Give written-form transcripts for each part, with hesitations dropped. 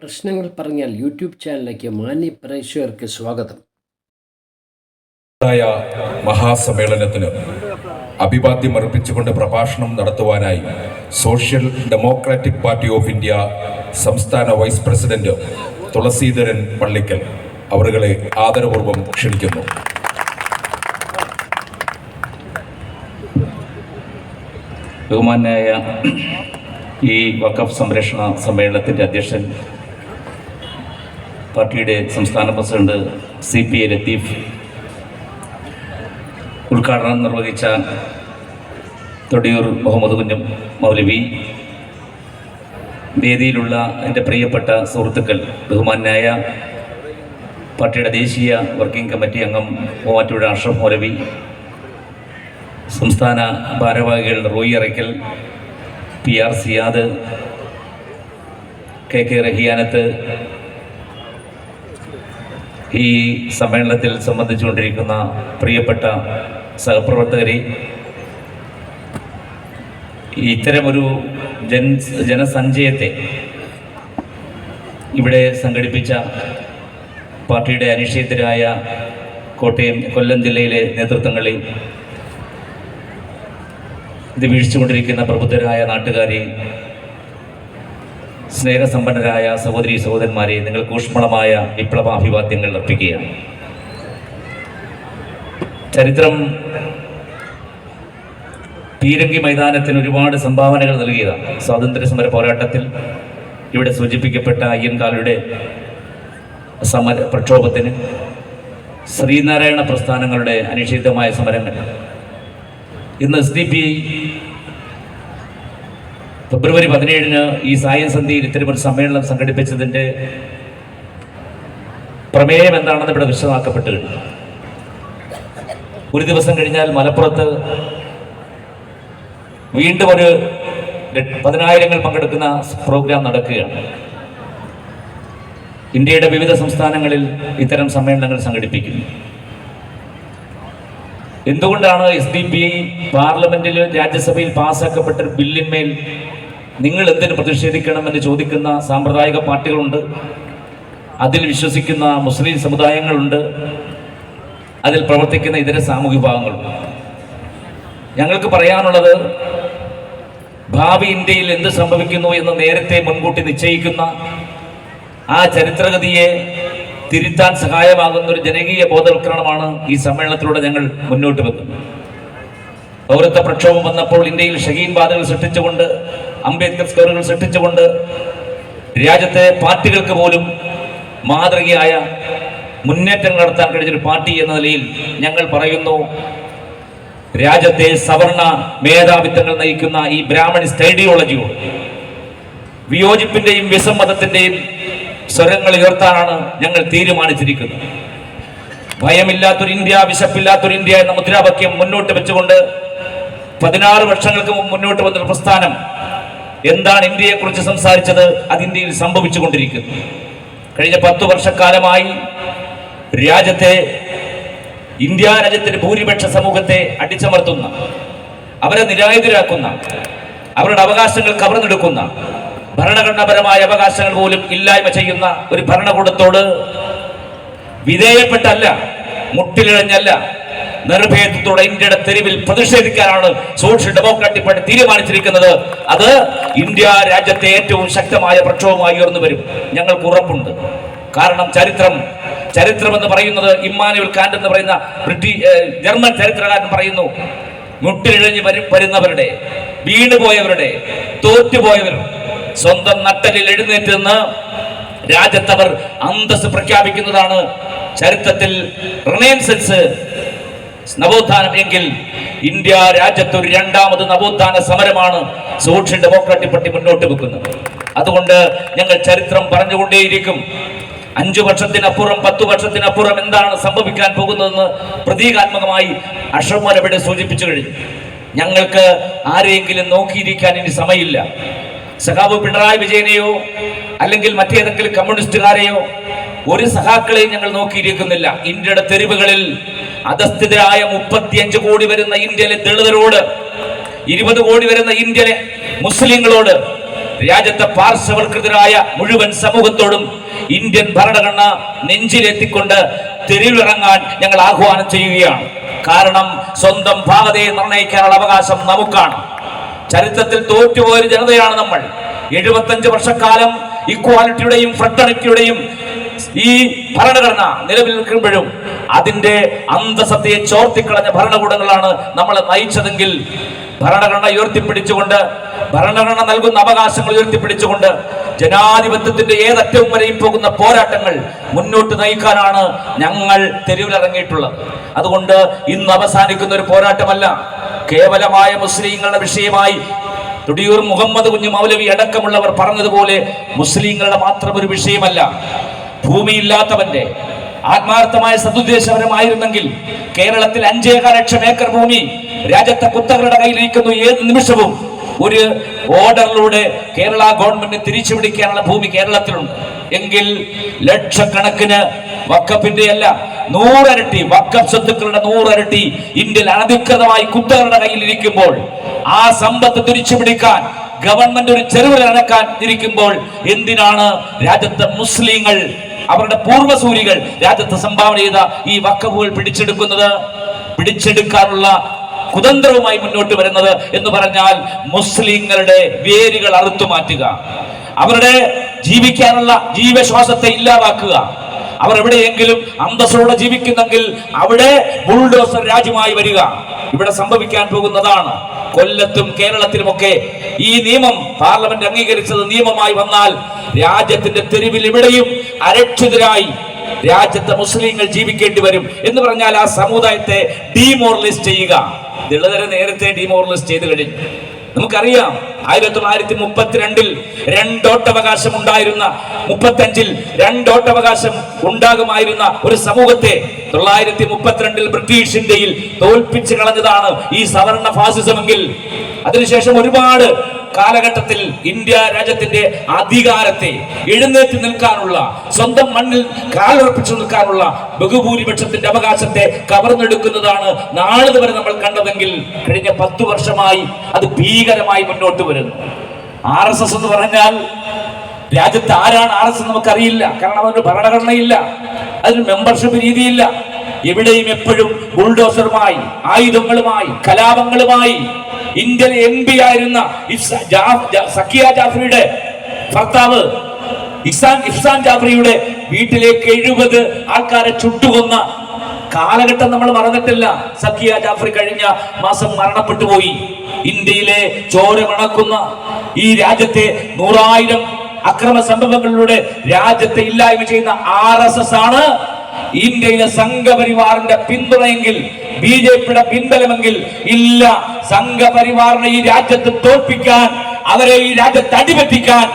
പ്രശ്നങ്ങൾ പറഞ്ഞാൽ യൂട്യൂബ് ചാനലിലേക്ക് മാന്യ പ്രേക്ഷകർക്ക് സ്വാഗതം. മഹാസമ്മേളനത്തിന് അഭിവാദ്യം അർപ്പിച്ചുകൊണ്ട് പ്രഭാഷണം നടത്തുവാനായി social democratic party of India സംസ്ഥാന വൈസ് പ്രസിഡന്റ് തുളസീധരൻ പള്ളിക്കൽ അവരുകളെ ആദരപൂർവ്വം ക്ഷണിക്കുന്നു. ബഹുമാന്യായ ഈ വഖഫ് സംരക്ഷണ സമ്മേളനത്തിൻ്റെ അധ്യക്ഷൻ, പാർട്ടിയുടെ സംസ്ഥാന പ്രസിഡന്റ് CPA ലത്തീഫ്, ഉദ്ഘാടനം നിർവഹിച്ച തൊടിയൂർ മുഹമ്മദ് കുഞ്ഞം മൗലവി, വേദിയിലുള്ള എൻ്റെ പ്രിയപ്പെട്ട സുഹൃത്തുക്കൾ, ബഹുമാന്യായ പാർട്ടിയുടെ ദേശീയ വർക്കിംഗ് കമ്മിറ്റി അംഗം മൂവാറ്റുപുഴ അഷ്റഫ് മൗലവി, സംസ്ഥാന ഭാരവാഹികൾ റോയി അറയ്ക്കൽ, PR സിയാദ്, KK റഹിയാനത്ത്, ഈ സമ്മേളനത്തിൽ സംബന്ധിച്ചുകൊണ്ടിരിക്കുന്ന പ്രിയപ്പെട്ട സഹപ്രവർത്തകരെ, ഇത്തരമൊരു ജനസഞ്ചയത്തെ ഇവിടെ സംഘടിപ്പിച്ച പാർട്ടിയുടെ അനിശ്ചിതരായ കോട്ടയം, കൊല്ലം ജില്ലയിലെ നേതൃത്വങ്ങളെ, ഇത് വീഴ്ചകൊണ്ടിരിക്കുന്ന പ്രബുദ്ധരായ നാട്ടുകാരെ, സ്നേഹസമ്പന്നരായ സഹോദരീ സഹോദരന്മാരെ, നിങ്ങൾക്ക് ഊഷ്മളമായ വിപ്ലവാഭിവാദ്യങ്ങൾ അർപ്പിക്കുകയാണ്. ചരിത്രം പീരങ്കി മൈതാനത്തിന് ഒരുപാട് സംഭാവനകൾ നൽകിയതാണ്. സ്വാതന്ത്ര്യ സമര പോരാട്ടത്തിൽ ഇവിടെ സൂചിപ്പിക്കപ്പെട്ട അയ്യൻകാലയുടെ പ്രക്ഷോഭത്തിന്, ശ്രീനാരായണ പ്രസ്ഥാനങ്ങളുടെ അനിശ്ചിതമായ സമരങ്ങൾ, ഇന്ന് SDPI ഫെബ്രുവരി 17 ഈ സായം സന്ധ്യയിൽ ഇത്തരമൊരു സമ്മേളനം സംഘടിപ്പിച്ചതിൻ്റെ പ്രമേയം എന്താണെന്ന് ഇവിടെ വിശദമാക്കപ്പെട്ടു. ഒരു ദിവസം കഴിഞ്ഞാൽ മലപ്പുറത്ത് വീണ്ടും ഒരു 10,000 പങ്കെടുക്കുന്ന പ്രോഗ്രാം നടക്കുകയാണ്. ഇന്ത്യയുടെ വിവിധ സംസ്ഥാനങ്ങളിൽ ഇത്തരം സമ്മേളനങ്ങൾ സംഘടിപ്പിക്കുന്നു. എന്തുകൊണ്ടാണ് SDPI പാർലമെന്റിൽ, രാജ്യസഭയിൽ പാസ്സാക്കപ്പെട്ട ഒരു ബില്ലിന്മേൽ നിങ്ങൾ എന്തിനു പ്രതിഷേധിക്കണമെന്ന് ചോദിക്കുന്ന സാമ്പ്രദായിക പാർട്ടികളുണ്ട്, അതിൽ വിശ്വസിക്കുന്ന മുസ്ലിം സമുദായങ്ങളുണ്ട്, അതിൽ പ്രവർത്തിക്കുന്ന ഇതര സാമൂഹ്യ വിഭാഗങ്ങളുണ്ട്. ഞങ്ങൾക്ക് പറയാനുള്ളത്, ഭാവി ഇന്ത്യയിൽ എന്ത് സംഭവിക്കുന്നു എന്ന് നേരത്തെ മുൻകൂട്ടി നിശ്ചയിക്കുന്ന ആ ചരിത്രഗതിയെ തിരുത്താൻ സഹായമാകുന്ന ഒരു ജനകീയ ബോധവൽക്കരണമാണ് ഈ സമ്മേളനത്തിലൂടെ ഞങ്ങൾ മുന്നോട്ട് വെക്കുന്നത്. പൗരത്വ പ്രക്ഷോഭം വന്നപ്പോൾ ഇന്ത്യയിൽ ഷഹീൻ ബാദുകൾ സൃഷ്ടിച്ചുകൊണ്ട്, അംബേദ്കർ സ്ക്വയറുകൾ സൃഷ്ടിച്ചുകൊണ്ട്, രാജ്യത്തെ പാർട്ടികൾക്ക് പോലും മാതൃകയായ മുന്നേറ്റങ്ങൾ നടത്താൻ കഴിഞ്ഞൊരു പാർട്ടി എന്ന നിലയിൽ ഞങ്ങൾ പറയുന്നു, രാജ്യത്തെ സവർണ മേധാവിത്വങ്ങൾ നയിക്കുന്ന ഈ ബ്രാഹ്മണിസ്റ്റ് ഐഡിയോളജിയോട് വിയോജിപ്പിന്റെയും വിസമ്മതത്തിന്റെയും സ്വരങ്ങൾ ഉയർത്താനാണ് ഞങ്ങൾ തീരുമാനിച്ചിരിക്കുന്നത്. ഭയമില്ലാത്തൊരു ഇന്ത്യ, വിശപ്പില്ലാത്തൊരു ഇന്ത്യ എന്ന മുദ്രാവാക്യം മുന്നോട്ട് വെച്ചുകൊണ്ട് 16 വർഷങ്ങൾക്ക് മുന്നോട്ട് വന്നൊരു പ്രസ്ഥാനം എന്താണ് ഇന്ത്യയെക്കുറിച്ച് സംസാരിച്ചത്, അത് ഇന്ത്യയിൽ സംഭവിച്ചുകൊണ്ടിരിക്കുന്നു. കഴിഞ്ഞ 10 വർഷക്കാലമായി ഇന്ത്യ രാജ്യത്തിന്റെ ഭൂരിപക്ഷ സമൂഹത്തെ അടിച്ചമർത്തുന്ന, അവരെ നിരായുധരാക്കുന്ന, അവരുടെ അവകാശങ്ങൾ കവർന്നെടുക്കുന്ന, ഭരണഘടനാപരമായ അവകാശങ്ങൾ പോലും ഇല്ലായ്മ ചെയ്യുന്ന ഒരു ഭരണകൂടത്തോട് വിധേയപ്പെട്ടല്ല, മുട്ടിലിഴഞ്ഞല്ല, നിർഭേദത്തോടെ ഇന്ത്യയുടെ തെരുവിൽ പ്രതിഷേധിക്കാനാണ് സോഷ്യൽ ഡെമോക്രാറ്റിക് പാർട്ടി തീരുമാനിച്ചിരിക്കുന്നത്. അത് ഇന്ത്യ രാജ്യത്തെ ഏറ്റവും ശക്തമായ പ്രക്ഷോഭമായി ഉയർന്നു വരും, ഞങ്ങൾക്ക് ഉറപ്പുണ്ട്. കാരണം ചരിത്രം എന്ന് പറയുന്നത്, ഇമ്മാനുവൽ കാന്റ് എന്ന് പറയുന്ന ജർമ്മൻ ചരിത്രകാരൻ പറയുന്നു, മുട്ടിലിഴഞ്ഞ് വരുന്നവരുടെ, വീണുപോയവരുടെ, തോറ്റുപോയവർ സ്വന്തം നട്ടലിൽ എഴുന്നേറ്റ് നിന്ന് രാജ്യത്തവർ അന്തസ് പ്രഖ്യാപിക്കുന്നതാണ് ചരിത്രത്തിൽ റിനൈസൻസ്, നവോത്ഥാനം. എങ്കിൽ ഇന്ത്യ രാജ്യത്തൊരു രണ്ടാമത് നവോത്ഥാന സമരമാണ് സോഷ്യൽ ഡെമോക്രാറ്റിക് പാർട്ടി മുന്നോട്ട് വെക്കുന്നത്. അതുകൊണ്ട് ഞങ്ങൾ ചരിത്രം പറഞ്ഞുകൊണ്ടേയിരിക്കും. 5 വർഷത്തിനപ്പുറം, 10 വർഷത്തിനപ്പുറം എന്താണ് സംഭവിക്കാൻ പോകുന്നതെന്ന് പ്രതീകാത്മകമായി അഷ്റഫ് മൗലവി സൂചിപ്പിച്ചു കഴിഞ്ഞു. ഞങ്ങൾക്ക് ആരെയെങ്കിലും നോക്കിയിരിക്കാൻ ഇനി സമയമില്ല. സഖാവ് പിണറായി വിജയനെയോ അല്ലെങ്കിൽ മറ്റേതെങ്കിലും കമ്മ്യൂണിസ്റ്റുകാരെയോ, ഒരു സഖാക്കളെയും ഞങ്ങൾ നോക്കിയിരിക്കുന്നില്ല. ഇന്ത്യയുടെ തെരുവുകളിൽ അധസ്ഥിതരായ 35 കോടി വരുന്ന ഇന്ത്യയിലെ ദളിതരോട്, 20 കോടി വരുന്ന ഇന്ത്യയിലെ മുസ്ലിങ്ങളോട് രാജ്യത്തെ പാർശ്വവൽകൃതരായ മുഴുവൻ സമൂഹത്തോടും ഇന്ത്യൻ ഭരണഘടന നെഞ്ചിലെത്തിക്കൊണ്ട് തെരുവിലിറങ്ങാൻ ഞങ്ങൾ ആഹ്വാനം ചെയ്യുകയാണ്. കാരണം സ്വന്തം ഭാഗതയെ നിർണ്ണയിക്കാനുള്ള അവകാശം നമുക്കാണ്. ചരിത്രത്തിൽ തോറ്റുപോയൊരു ജനതയാണ് നമ്മൾ. 75 വർഷക്കാലം ഇക്വാലിറ്റിയുടെയും ഫ്രട്ടർണിറ്റിയുടെയും ഈ ഭരണഘടന നിലവിൽ നിൽക്കുമ്പോഴും അതിന്റെ അന്തസത്തയെ ചോർത്തിക്കളഞ്ഞ ഭരണകൂടങ്ങളാണ് നമ്മളെ നയിച്ചതെങ്കിൽ ഭരണഘടന ഉയർത്തിപ്പിടിച്ചുകൊണ്ട്, ഭരണഘടന നൽകുന്ന അവകാശങ്ങൾ ഉയർത്തിപ്പിടിച്ചുകൊണ്ട് ജനാധിപത്യത്തിന്റെ ഏതറ്റവും വരെയും പോകുന്ന പോരാട്ടങ്ങൾ മുന്നോട്ട് നയിക്കാനാണ് ഞങ്ങൾ തെരുവിലിറങ്ങിയിട്ടുള്ളത്. അതുകൊണ്ട് ഇന്ന് അവസാനിക്കുന്ന ഒരു പോരാട്ടമല്ല. കേവലമായ മുസ്ലിങ്ങളുടെ വിഷയമായി തുടിയൂർ മുഹമ്മദ് കുഞ്ഞ് മൗലവി അടക്കമുള്ളവർ പറഞ്ഞതുപോലെ മുസ്ലിങ്ങളുടെ മാത്രം ഒരു വിഷയമല്ല. ഭൂമിയില്ലാത്തവന്റെ ആത്മാർത്ഥമായ സതുദ്ദേശപരമായിരുന്നെങ്കിൽ കേരളത്തിൽ 5.25 ലക്ഷം ഏക്കർ ഭൂമി രാജ്യത്തെ കുത്തകളുടെ കയ്യിലിരിക്കുന്നു. ഏത് നിമിഷവും ഒരു ഓർഡറിലൂടെ കേരള ഗവൺമെന്റ് തിരിച്ചു പിടിക്കാനുള്ള ഭൂമി കേരളത്തിലുണ്ട്. എങ്കിൽ ലക്ഷക്കണക്കിന് വഖഫിന്റെ അല്ല 100 ഇരട്ടി വഖഫ് സ്വത്തുക്കളുടെ 100 ഇരട്ടി ഇന്ത്യയിൽ അനധികൃതമായി കുത്തകളുടെ കയ്യിലിരിക്കുമ്പോൾ ആ സമ്പത്ത് തിരിച്ചു പിടിക്കാൻ ഗവൺമെന്റ് ഒരു ചെറുവിൽ അടക്കാൻ ഇരിക്കുമ്പോൾ എന്തിനാണ് രാജ്യത്തെ മുസ്ലിങ്ങൾ, അവരുടെ പൂർവ്വസൂരികൾ രാജ്യത്ത് സംഭാവന ചെയ്ത ഈ വഖഫുകൾ പിടിച്ചെടുക്കാനുള്ള കുതന്ത്രവുമായി മുന്നോട്ട് വരുന്നത് എന്ന് പറഞ്ഞാൽ മുസ്ലിങ്ങളുടെ വേരുകൾ അറുത്തു മാറ്റുക, അവരുടെ ജീവിക്കാനുള്ള ജീവശ്വാസത്തെ ഇല്ലാതാക്കുക. അവർ എവിടെയെങ്കിലും അന്തസ്സോടെ ജീവിക്കുന്നെങ്കിൽ അവിടെ ബുൾഡോസർ രാജ്യമായി വരിക. ഇവിടെ സംഭവിക്കാൻ പോകുന്നതാണ്. കൊല്ലത്തും കേരളത്തിലുമൊക്കെ ഈ നിയമം പാർലമെന്റ് അംഗീകരിച്ചത് നിയമമായി വന്നാൽ രാജ്യത്തിന്റെ തെരുവിൽ ഇവിടെയും അരക്ഷിതരായി രാജ്യത്തെ മുസ്ലിങ്ങൾ ജീവിക്കേണ്ടി വരും. എന്ന് പറഞ്ഞാൽ ആ സമുദായത്തെ ഡീമോറലൈസ് ചെയ്യുക. ദളിതരെ നേരത്തെ ഡീമോറലൈസ് ചെയ്ത് കഴിഞ്ഞു. നമുക്കറിയാം 1932 രണ്ടോട്ടവകാശം ഉണ്ടായിരുന്ന, 35 രണ്ടോട്ടവകാശം ഉണ്ടാകുമായിരുന്ന ഒരു സമൂഹത്തെ 1932 ബ്രിട്ടീഷ് ഇന്ത്യയിൽ തോൽപ്പിച്ചു കളഞ്ഞതാണ് ഈ സവർണ ഫാസിസമെങ്കിൽ അതിനുശേഷം ഒരുപാട് കാലഘട്ടത്തിൽ ഇന്ത്യ രാജ്യത്തിന്റെ അധികാരത്തെ എഴുന്നേറ്റ് നിൽക്കാനുള്ള, സ്വന്തം മണ്ണിൽ കാലുറപ്പിച്ചു നിൽക്കാനുള്ള ബഹുഭൂരിപക്ഷത്തിന്റെ അവകാശത്തെ കവർന്നെടുക്കുന്നതാണ് നാളിതുവരെ നമ്മൾ കണ്ടതെങ്കിൽ കഴിഞ്ഞ 10 വർഷമായി അത് ഭീകരമായി മുന്നോട്ട് വരുന്നു. RSS എന്ന് പറഞ്ഞാൽ രാജ്യത്ത് ആരാണ് RSS നമുക്കറിയില്ല. കാരണം അതിന് ഭരണഘടനയില്ല, അതിന് മെമ്പർഷിപ്പ് രീതിയില്ല. എവിടെയും എപ്പോഴും ബുൾഡോസറുമായി, ആയുധങ്ങളുമായി, കലാപങ്ങളുമായി. ഇന്ത്യയിലെ MP ആയിരുന്ന സക്കിയ ജാഫറിയുടെ ഭർത്താവ് ഇഫ്സാൻ ജാഫറിയുടെ വീട്ടിലേക്ക് 70 ആൾക്കാരെ ചുട്ടുകൊന്ന കാലഘട്ടം നമ്മൾ മറന്നിട്ടില്ല. സക്കിയ ജാഫറി കഴിഞ്ഞ മാസം മരണപ്പെട്ടു പോയി. ഇന്ത്യയിലെ ചോര മണക്കുന്ന ഈ രാജ്യത്തെ 100,000 അക്രമ സംഭവങ്ങളിലൂടെ രാജ്യത്തെ ഇല്ലായ്മ ചെയ്യുന്ന RSS ആണ് ഇന്ത്യയിലെ സംഘപരിവാറിന്റെ പിന്തുണയെങ്കിൽ, BJPയുടെ പിൻബലമെങ്കിൽ ഇല്ല. സംഘപരിവാറിനെ ഈ രാജ്യത്ത് തോൽപ്പിക്കാൻ, അവരെ ഈ രാജ്യത്ത് അടിപറ്റിക്കാൻ,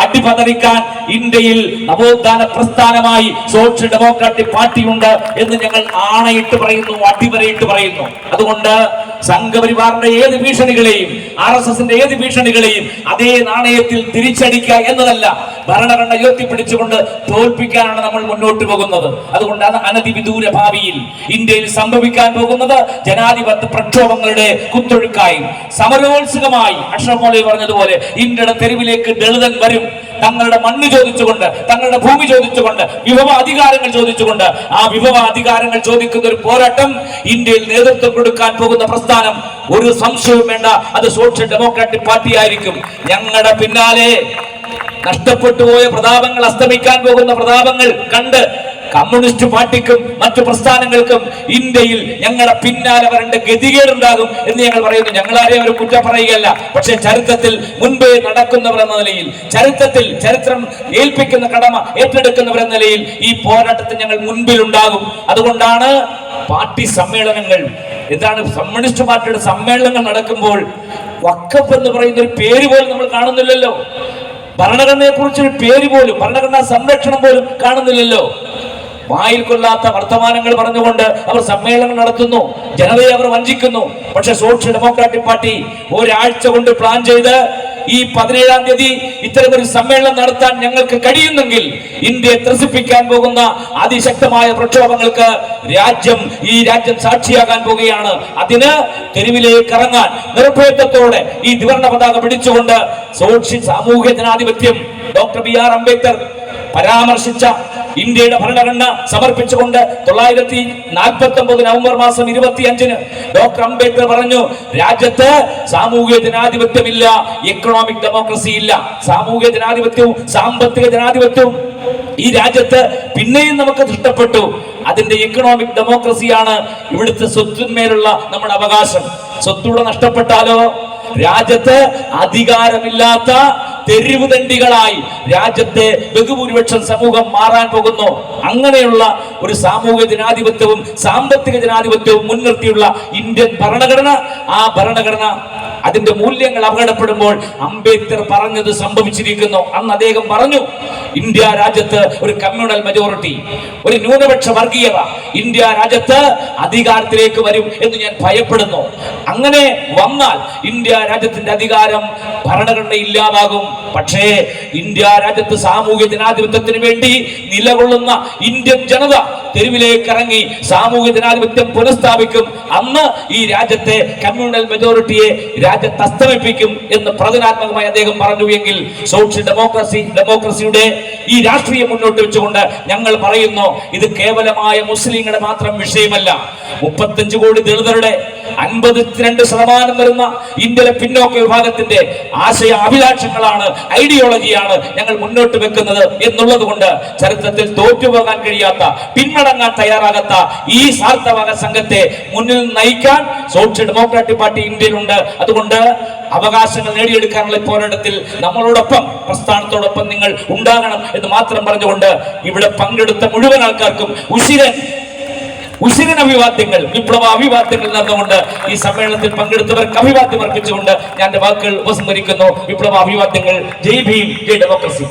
അടിപതറിക്കാൻ ഇന്ത്യയിൽ നവോത്ഥാന പ്രസ്ഥാനമായി സോഷ്യൽ ഡെമോക്രാറ്റിക് പാർട്ടി ഉണ്ട് എന്ന് ഞങ്ങൾ ആണയിട്ട് പറയുന്നു, അടിവരയിട്ട് പറയുന്നു. അതുകൊണ്ട് സംഘപരിവാറിന്റെ ഏത് ഭീഷണികളെയും, RSSന്റെ ഏത് ഭീഷണികളെയും അതേ നാണയത്തിൽ തിരിച്ചടിക്കുക എന്നതല്ല, ഭരണഘടന ഉയർത്തിപ്പിടിച്ചുകൊണ്ട് തോൽപ്പിക്കാനാണ് നമ്മൾ മുന്നോട്ട് പോകുന്നത്. അതുകൊണ്ടാണ് അനധിവിദൂര ഭാവിയിൽ ഇന്ത്യയിൽ സംഭവിക്കാൻ പോകുന്നത് ജനാധിപത്യ പ്രക്ഷോഭങ്ങളുടെ കുത്തൊഴുക്കായി, സമരോത്സുകമായി. അഷ്റഫ് മൗലവി പറഞ്ഞതുപോലെ ഇന്ത്യയുടെ തെരുവിലേക്ക് ദളിതൻ വരും. തങ്ങളുടെ മണ്ണ് ചോദിച്ചുകൊണ്ട്, തങ്ങളുടെ ഭൂമി ചോദിച്ചുകൊണ്ട്, വിഭവ അധികാരങ്ങൾ ചോദിച്ചുകൊണ്ട്. ആ വിഭവ അധികാരങ്ങൾ ചോദിക്കുന്ന ഒരു പോരാട്ടം ഇന്ത്യയിൽ നേതൃത്വം കൊടുക്കാൻ പോകുന്ന പ്രസ്ഥാനം ഒരു സംശയവും വേണ്ട, അത് സോഷ്യൽ ഡെമോക്രാറ്റിക് പാർട്ടി ആയിരിക്കും. ഞങ്ങളുടെ പിന്നാലെ നഷ്ടപ്പെട്ടു പോയ പ്രതാപങ്ങൾ, അസ്തമിക്കാൻ പോകുന്ന പ്രതാപങ്ങൾ കണ്ട് കമ്മ്യൂണിസ്റ്റ് പാർട്ടിക്കും മറ്റു പ്രസ്ഥാനങ്ങൾക്കും ഇന്ത്യയിൽ ഞങ്ങളുടെ പിന്നാലെ വരേണ്ട ഗതികേടുണ്ടാകും എന്ന് ഞങ്ങൾ പറയുന്നു. ഞങ്ങളാരെയും ഒരു കുറ്റം പറയുകയല്ല. പക്ഷെ ചരിത്രത്തിൽ മുൻപേ നടക്കുന്നവർ എന്ന നിലയിൽ, ചരിത്രം ഏൽപ്പിക്കുന്ന കടമ ഏറ്റെടുക്കുന്നവർ എന്ന നിലയിൽ ഈ പോരാട്ടത്തിൽ ഞങ്ങൾ മുൻപിലുണ്ടാകും. അതുകൊണ്ടാണ് പാർട്ടി സമ്മേളനങ്ങൾ, എന്താണ് കമ്മ്യൂണിസ്റ്റ് പാർട്ടിയുടെ സമ്മേളനങ്ങൾ നടക്കുമ്പോൾ വഖഫ് എന്ന് പറയുന്ന ഒരു പേര് പോലും നമ്മൾ കാണുന്നില്ലല്ലോ. ഭരണഘടനയെ കുറിച്ചൊരു പേര് പോലും, ഭരണഘടനാ സംരക്ഷണം പോലും കാണുന്നില്ലല്ലോ. വായിൽ കൊള്ളാത്ത വർത്തമാനങ്ങൾ പറഞ്ഞുകൊണ്ട് അവർ സമ്മേളനം നടത്തുന്നു, ജനതയെ അവർ വഞ്ചിക്കുന്നു. പക്ഷെ സോഷ്യൽ ഡെമോക്രാറ്റിക് പാർട്ടി ഒരാഴ്ച കൊണ്ട് പ്ലാൻ ചെയ്ത് ഈ 17-ാം തീയതി ഇത്തരമൊരു സമ്മേളനം നടത്താൻ ഞങ്ങൾക്ക് കഴിയുന്നെങ്കിൽ ഇന്ത്യയെ ത്രസിപ്പിക്കാൻ പോകുന്ന അതിശക്തമായ പ്രക്ഷോഭങ്ങൾക്ക് ഈ രാജ്യം സാക്ഷിയാകാൻ പോകുകയാണ്. അതിന് തെരുവിലേക്ക് ഇറങ്ങാൻ നിർഭയത്വത്തോടെ ഈ ത്രിവർണ്ണ പതാക പിടിച്ചുകൊണ്ട് സാമൂഹ്യ ജനാധിപത്യം ഡോക്ടർ BR അംബേദ്കർ പരാമർശിച്ച ഇന്ത്യയുടെ ഭരണഘടന സമർപ്പിച്ചുകൊണ്ട് 1949 നവംബർ മാസം 25-ന് ഡോക്ടർ അംബേദ്കർ പറഞ്ഞു, രാജ്യത്ത് സാമൂഹിക ജനാധിപത്യമില്ല, എക്കണോമിക് ഡെമോക്രസി ഇല്ല. സാമൂഹിക ജനാധിപത്യവും സാമ്പത്തിക ജനാധിപത്യവും ഈ രാജ്യത്ത് പിന്നെയും നമുക്ക് നഷ്ടപ്പെട്ടു. അതിന്റെ എക്കണോമിക് ഡെമോക്രസിയാണ് ഇവിടുത്തെ സ്വത്തിന്മേലുള്ള നമ്മുടെ അവകാശം. സ്വത്തൂടെ നഷ്ടപ്പെട്ടാലോ രാജ്യത്ത് അധികാരമില്ലാത്ത തെരുവ് ദണ്ഡികളായി രാജ്യത്തെ ബഹുഭൂരിപക്ഷം സമൂഹം മാറാൻ പോകുന്നു. അങ്ങനെയുള്ള ഒരു സാമൂഹിക ജനാധിപത്യവും സാമ്പത്തിക ജനാധിപത്യവും മുൻനിർത്തിയുള്ള ഇന്ത്യൻ ഭരണഘടന, ആ ഭരണഘടന അതിന്റെ മൂല്യങ്ങൾ അപകടപ്പെടുമ്പോൾ അംബേദ്കർ പറഞ്ഞത് സംഭവിച്ചിരിക്കുന്നു. അന്ന് അദ്ദേഹം പറഞ്ഞു, ഇന്ത്യ രാജ്യത്ത് ഒരു കമ്മ്യൂണൽ മെജോറിറ്റി, ഒരു ന്യൂനപക്ഷ വർഗീയത ഇന്ത്യ രാജ്യത്ത് അധികാരത്തിലേക്ക് വരും എന്ന് ഞാൻ ഭയപ്പെടുന്നു. അങ്ങനെ വന്നാൽ ഇന്ത്യ രാജ്യത്തിന്റെ അധികാരം ഭരണഘടന ഇല്ലാതാകും. പക്ഷേ ഇന്ത്യ രാജ്യത്ത് സാമൂഹ്യ ജനാധിപത്യത്തിന് വേണ്ടി നിലകൊള്ളുന്ന ഇന്ത്യൻ ജനത തെരുവിലേക്ക് ഇറങ്ങി സാമൂഹ്യ ജനാധിപത്യം പുനഃസ്ഥാപിക്കും. അന്ന് ഈ രാജ്യത്തെ കമ്മ്യൂണൽ മെജോറിറ്റിയെ രാജ്യത്ത് അസ്തമിപ്പിക്കും എന്ന് പ്രതിനാത്മകമായി അദ്ദേഹം പറഞ്ഞു. എങ്കിൽ സോഷ്യൽ ഡെമോക്രസിയുടെ ഈ രാഷ്ട്രീയം മുന്നോട്ട് വെച്ചുകൊണ്ട് ഞങ്ങൾ പറയുന്നു, ഇത് കേവലമായ മുസ്ലിങ്ങളുടെ മാത്രം വിഷയമല്ല. 35 കോടി ദളിതരുടെ 52% വരുന്ന ഇന്ത്യയിലെ പിന്നോക്ക വിഭാഗത്തിന്റെ ആശയ അഭിലാഷങ്ങളാണ്, ഐഡിയോളജിയാണ് ഞങ്ങൾ മുന്നോട്ട് വെക്കുന്നത് എന്നുള്ളത് കൊണ്ട് ചരിത്രത്തിൽ തോറ്റുപോകാൻ കഴിയാത്ത, പിന്മടങ്ങാൻ തയ്യാറാകാത്ത ഈ സാർത്ഥവാദ സംഘത്തെ മുന്നിൽ നയിക്കാൻ സോഷ്യൽ ഡെമോക്രാറ്റിക് പാർട്ടി ഇന്ത്യയിലുണ്ട്. അതുകൊണ്ട് അവകാശങ്ങൾ നേടിയെടുക്കാനുള്ള പോരാട്ടത്തിൽ നമ്മളോടൊപ്പം, പ്രസ്ഥാനത്തോടൊപ്പം നിങ്ങൾ ഉണ്ടാകണം എന്ന് മാത്രം പറഞ്ഞുകൊണ്ട് ഇവിടെ പങ്കെടുത്ത മുഴുവൻ ആൾക്കാർക്കും ഉശിരൻ അഭിവാദ്യങ്ങൾ, വിപ്ലവ അഭിവാദ്യങ്ങൾ നടന്നുകൊണ്ട് ഈ സമ്മേളനത്തിൽ പങ്കെടുത്തവർക്ക് അഭിവാദ്യം അർപ്പിച്ചുകൊണ്ട് ഞാൻ എന്റെ വാക്കുകൾ ഉപസംഹരിക്കുന്നു. വിപ്ലവ അഭിവാദ്യങ്ങൾ. ജയ് ഭീം, ജയ് ഡെമോക്രസി.